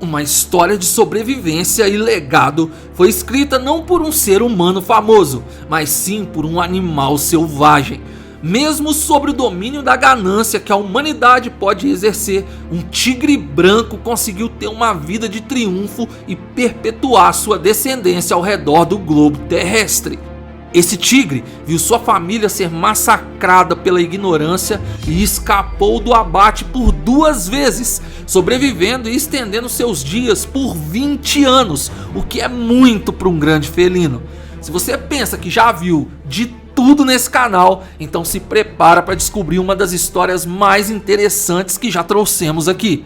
Uma história de sobrevivência e legado foi escrita não por um ser humano famoso, mas sim por um animal selvagem. Mesmo sobre o domínio da ganância que a humanidade pode exercer, um tigre branco conseguiu ter uma vida de triunfo e perpetuar sua descendência ao redor do globo terrestre. Esse tigre viu sua família ser massacrada pela ignorância e escapou do abate por 2 vezes, sobrevivendo e estendendo seus dias por 20 anos, o que é muito para um grande felino. Se você pensa que já viu de tudo nesse canal, então se prepara para descobrir uma das histórias mais interessantes que já trouxemos aqui.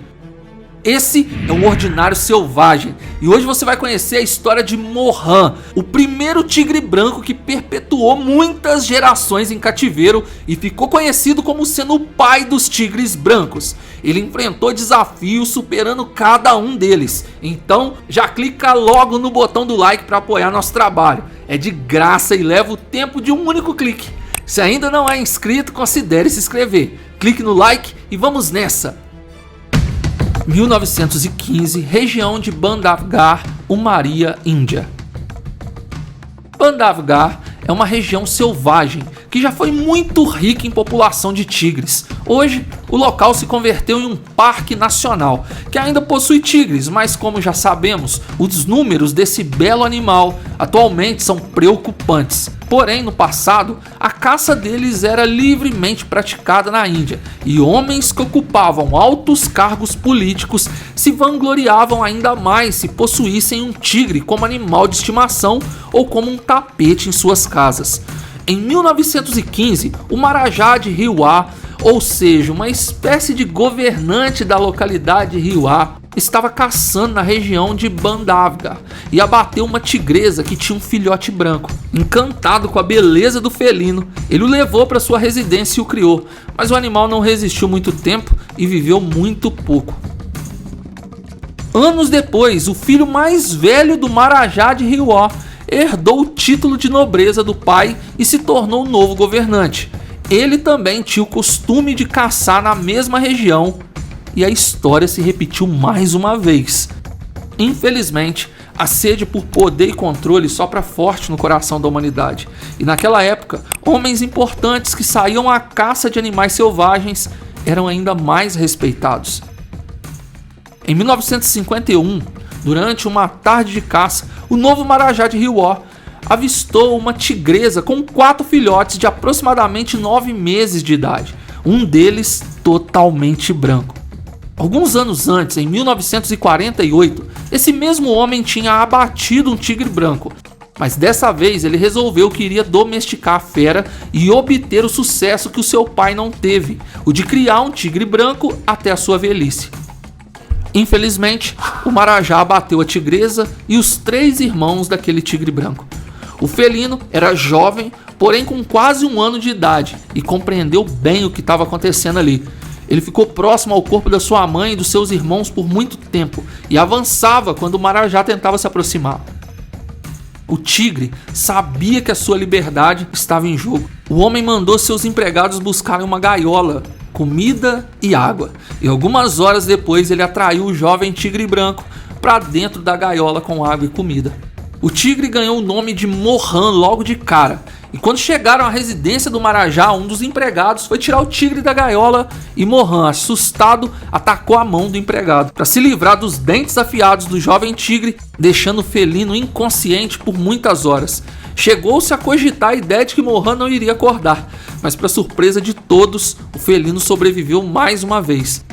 Esse é o Ordinário Selvagem e hoje você vai conhecer a história de Mohan, o primeiro tigre branco que perpetuou muitas gerações em cativeiro e ficou conhecido como sendo o pai dos tigres brancos. Ele enfrentou desafios superando cada um deles, então já clica logo no botão do like para apoiar nosso trabalho. É de graça e leva o tempo de um único clique. Se ainda não é inscrito, considere se inscrever. Clique no like e vamos nessa! 1915, região de Bandhavgarh, Umaria, Índia. Bandhavgarh é uma região selvagem que já foi muito rica em população de tigres. Hoje, o local se converteu em um parque nacional que ainda possui tigres, mas como já sabemos, os números desse belo animal atualmente são preocupantes. Porém, no passado, a caça deles era livremente praticada na Índia e homens que ocupavam altos cargos políticos se vangloriavam ainda mais se possuíssem um tigre como animal de estimação ou como um tapete em suas casas. Em 1915, o Marajá de Rewa, ou seja, uma espécie de governante da localidade de Rewa, estava caçando na região de Bandhavgarh e abateu uma tigresa que tinha um filhote branco. Encantado com a beleza do felino, ele o levou para sua residência e o criou, mas o animal não resistiu muito tempo e viveu muito pouco. Anos depois, o filho mais velho do Marajá de Rewa herdou o título de nobreza do pai e se tornou o novo governante. Ele também tinha o costume de caçar na mesma região e a história se repetiu mais uma vez. Infelizmente, a sede por poder e controle sopra forte no coração da humanidade. E naquela época, homens importantes que saíam à caça de animais selvagens eram ainda mais respeitados. Em 1951, durante uma tarde de caça, o novo Marajá de Rewa avistou uma tigresa com 4 filhotes de aproximadamente 9 meses de idade, um deles totalmente branco. Alguns anos antes, em 1948, esse mesmo homem tinha abatido um tigre branco, mas dessa vez ele resolveu que iria domesticar a fera e obter o sucesso que o seu pai não teve, o de criar um tigre branco até a sua velhice. Infelizmente, o Marajá abateu a tigresa e os 3 irmãos daquele tigre branco. O felino era jovem, porém com quase 1 ano de idade, e compreendeu bem o que estava acontecendo ali. Ele ficou próximo ao corpo da sua mãe e dos seus irmãos por muito tempo e avançava quando o Marajá tentava se aproximar. O tigre sabia que a sua liberdade estava em jogo. O homem mandou seus empregados buscarem uma gaiola, comida e água, e algumas horas depois ele atraiu o jovem tigre branco para dentro da gaiola com água e comida. O tigre ganhou o nome de Mohan logo de cara, e quando chegaram à residência do Marajá, um dos empregados foi tirar o tigre da gaiola e Mohan, assustado, atacou a mão do empregado para se livrar dos dentes afiados do jovem tigre, deixando o felino inconsciente por muitas horas. Chegou-se a cogitar a ideia de que Mohan não iria acordar, mas para surpresa de todos, o felino sobreviveu mais uma vez.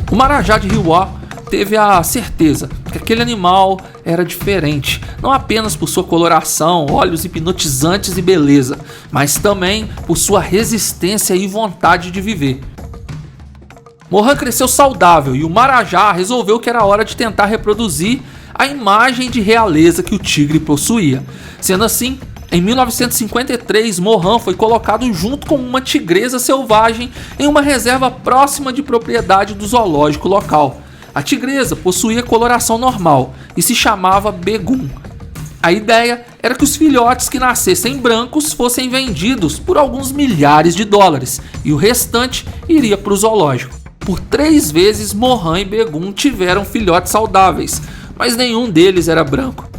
O Marajá de Rewa teve a certeza que aquele animal era diferente, não apenas por sua coloração, olhos hipnotizantes e beleza, mas também por sua resistência e vontade de viver. Mohan cresceu saudável e o Marajá resolveu que era hora de tentar reproduzir a imagem de realeza que o tigre possuía. Sendo assim, em 1953, Mohan foi colocado junto com uma tigresa selvagem em uma reserva próxima de propriedade do zoológico local. A tigresa possuía coloração normal e se chamava Begum. A ideia era que os filhotes que nascessem brancos fossem vendidos por alguns milhares de dólares e o restante iria para o zoológico. Por 3 vezes Mohan e Begum tiveram filhotes saudáveis, mas nenhum deles era branco.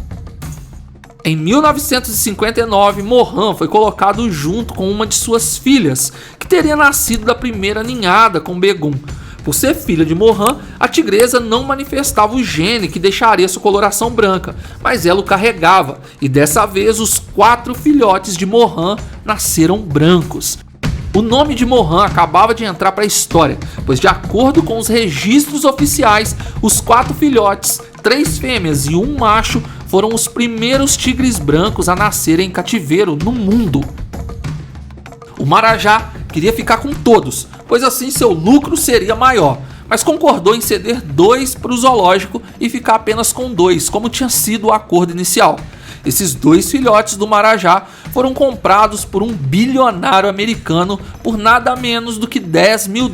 Em 1959, Mohan foi colocado junto com uma de suas filhas, que teria nascido da primeira ninhada com Begum. Por ser filha de Mohan, a tigresa não manifestava o gene que deixaria sua coloração branca, mas ela o carregava, e dessa vez os 4 filhotes de Mohan nasceram brancos. O nome de Mohan acabava de entrar para a história, pois de acordo com os registros oficiais, os 4 filhotes, 3 fêmeas e 1 macho, foram os primeiros tigres brancos a nascerem em cativeiro no mundo. O Marajá queria ficar com todos, pois assim seu lucro seria maior, mas concordou em ceder 2 para o zoológico e ficar apenas com 2, como tinha sido o acordo inicial. Esses 2 filhotes do Marajá foram comprados por um bilionário americano por nada menos do que $10 mil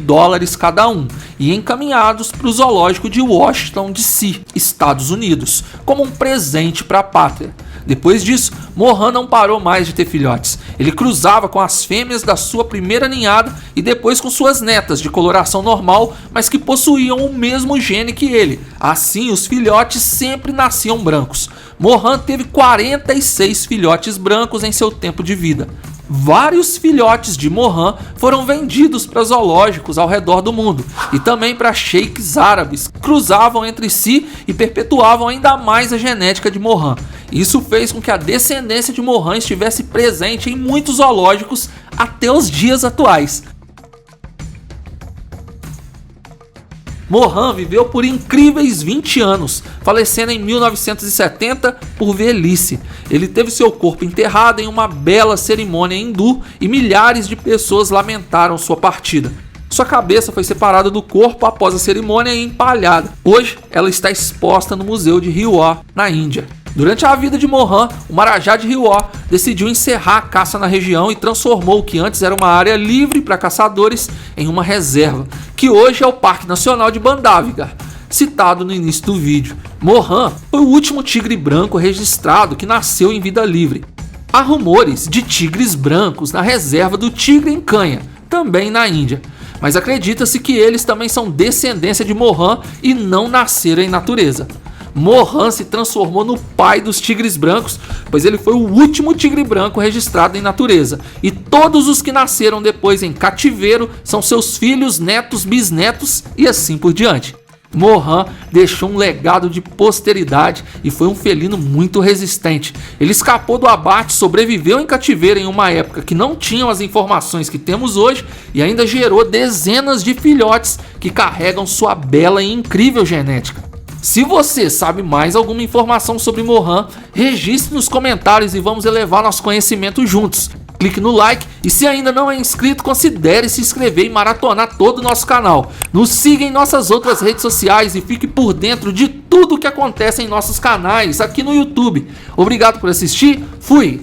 cada um e encaminhados para o zoológico de Washington, D.C., Estados Unidos, como um presente para a pátria. Depois disso, Mohan não parou mais de ter filhotes. Ele cruzava com as fêmeas da sua primeira ninhada e depois com suas netas de coloração normal, mas que possuíam o mesmo gene que ele. Assim, os filhotes sempre nasciam brancos. Mohan teve 46 filhotes brancos em seu tempo de vida. Vários filhotes de Mohan foram vendidos para zoológicos ao redor do mundo e também para sheiks árabes, que cruzavam entre si e perpetuavam ainda mais a genética de Mohan. Isso fez com que a descendência de Mohan estivesse presente em muitos zoológicos até os dias atuais. Mohan viveu por incríveis 20 anos, falecendo em 1970 por velhice. Ele teve seu corpo enterrado em uma bela cerimônia hindu e milhares de pessoas lamentaram sua partida. Sua cabeça foi separada do corpo após a cerimônia e empalhada. Hoje, ela está exposta no Museu de Rewa, na Índia. Durante a vida de Mohan, o Marajá de Rewa decidiu encerrar a caça na região e transformou o que antes era uma área livre para caçadores em uma reserva, que hoje é o Parque Nacional de Bandhavgarh, citado no início do vídeo. Mohan foi o último tigre branco registrado que nasceu em vida livre. Há rumores de tigres brancos na reserva do Tigre em Canha, também na Índia, mas acredita-se que eles também são descendência de Mohan e não nasceram em natureza. Mohan se transformou no pai dos tigres brancos, pois ele foi o último tigre branco registrado em natureza, e todos os que nasceram depois em cativeiro são seus filhos, netos, bisnetos e assim por diante. Mohan deixou um legado de posteridade e foi um felino muito resistente. Ele escapou do abate, sobreviveu em cativeiro em uma época que não tinham as informações que temos hoje e ainda gerou dezenas de filhotes que carregam sua bela e incrível genética. Se você sabe mais alguma informação sobre Mohan, registre nos comentários e vamos elevar nosso conhecimento juntos. Clique no like e se ainda não é inscrito, considere se inscrever e maratonar todo o nosso canal. Nos siga em nossas outras redes sociais e fique por dentro de tudo o que acontece em nossos canais aqui no YouTube. Obrigado por assistir, fui!